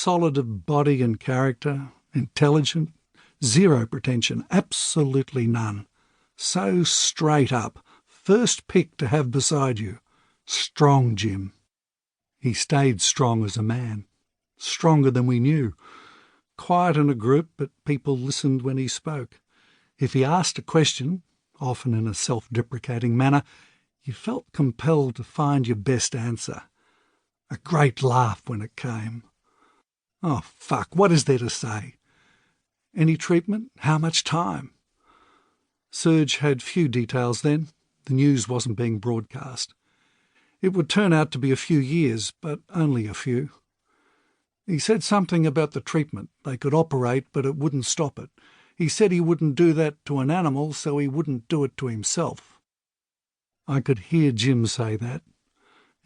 solid of body and character, intelligent, zero pretension, absolutely none. So straight up, first pick to have beside you. Strong Jim. He stayed strong as a man, stronger than we knew. Quiet in a group, but people listened when he spoke. If he asked a question, often in a self-deprecating manner, you felt compelled to find your best answer. A great laugh when it came. Oh, fuck, what is there to say? Any treatment? How much time? Serge had few details then. The news wasn't being broadcast. It would turn out to be a few years, but only a few. He said something about the treatment. They could operate, but it wouldn't stop it. He said he wouldn't do that to an animal, so he wouldn't do it to himself. I could hear Jim say that,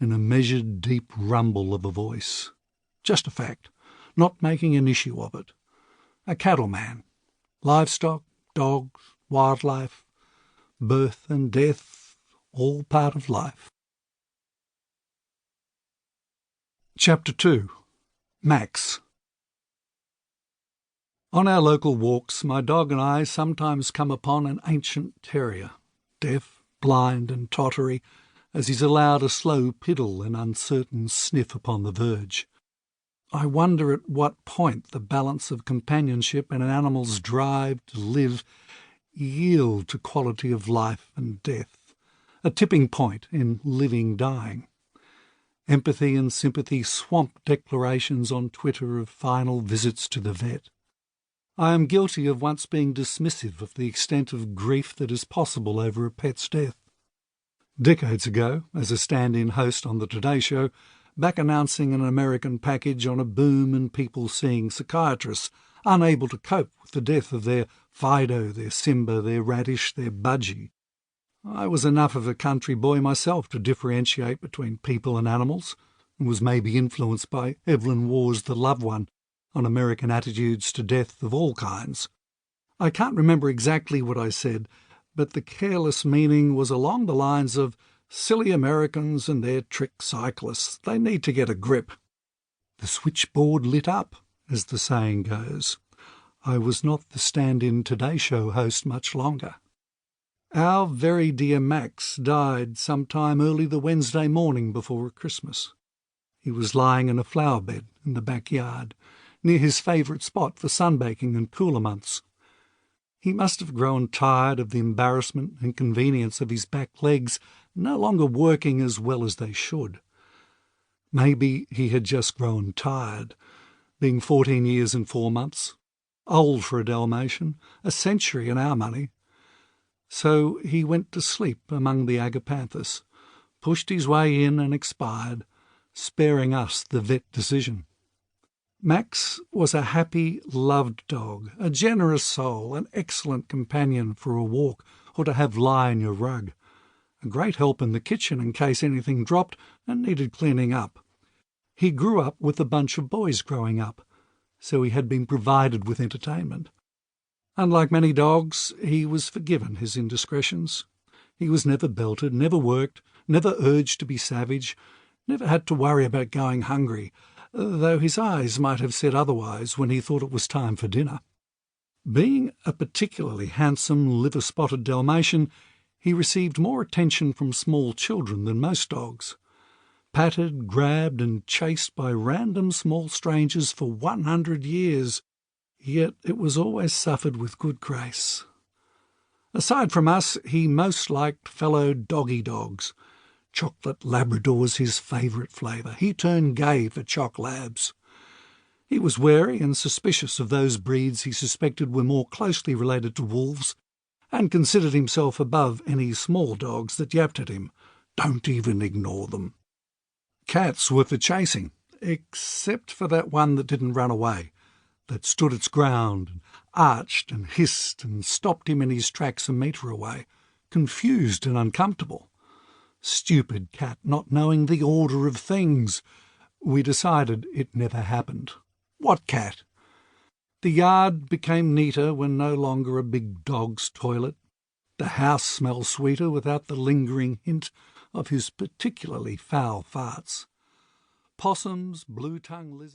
in a measured, deep rumble of a voice. Just a fact, not making an issue of it. A cattleman. Livestock, dogs, wildlife, birth and death, all part of life. Chapter 2. Max. On our local walks, my dog and I sometimes come upon an ancient terrier, deaf, blind and tottery, as he's allowed a slow piddle and uncertain sniff upon the verge. I wonder at what point the balance of companionship and an animal's drive to live yield to quality of life and death, a tipping point in living-dying. Empathy and sympathy swamp declarations on Twitter of final visits to the vet. I am guilty of once being dismissive of the extent of grief that is possible over a pet's death. Decades ago, as a stand-in host on the Today Show, back announcing an American package on a boom in people seeing psychiatrists, unable to cope with the death of their Fido, their Simba, their Radish, their Budgie. I was enough of a country boy myself to differentiate between people and animals, and was maybe influenced by Evelyn Waugh's The Loved One on American attitudes to death of all kinds. I can't remember exactly what I said, but the careless meaning was along the lines of silly Americans and their trick cyclists. They need to get a grip. The switchboard lit up, as the saying goes. I was not the stand-in Today Show host much longer. Our very dear Max died sometime early the Wednesday morning before Christmas. He was lying in a flower bed in the backyard, near his favourite spot for sunbaking in cooler months. He must have grown tired of the embarrassment and convenience of his back legs no longer working as well as they should. Maybe he had just grown tired, being 14 years and 4 months, old for a Dalmatian, a century in our money. So he went to sleep among the agapanthus, pushed his way in and expired, sparing us the vet decision. Max was a happy, loved dog, a generous soul, an excellent companion for a walk or to have lie in your rug, a great help in the kitchen in case anything dropped and needed cleaning up. He grew up with a bunch of boys growing up, so he had been provided with entertainment. Unlike many dogs, he was forgiven his indiscretions. He was never belted, never worked, never urged to be savage, never had to worry about going hungry, though his eyes might have said otherwise when he thought it was time for dinner. Being a particularly handsome, liver-spotted Dalmatian, he received more attention from small children than most dogs. Patted, grabbed and chased by random small strangers for 100 years, yet it was always suffered with good grace. Aside from us, he most liked fellow doggy dogs. Chocolate Labrador's his favourite flavour. He turned gay for Choc Labs. He was wary and suspicious of those breeds he suspected were more closely related to wolves, and considered himself above any small dogs that yapped at him. Don't even ignore them. Cats were for chasing, except for that one that didn't run away, that stood its ground, and arched and hissed and stopped him in his tracks a metre away, confused and uncomfortable. Stupid cat, not knowing the order of things. We decided it never happened. What cat? The yard became neater when no longer a big dog's toilet. The house smelled sweeter without the lingering hint of his particularly foul farts. Possums, blue-tongued lizards...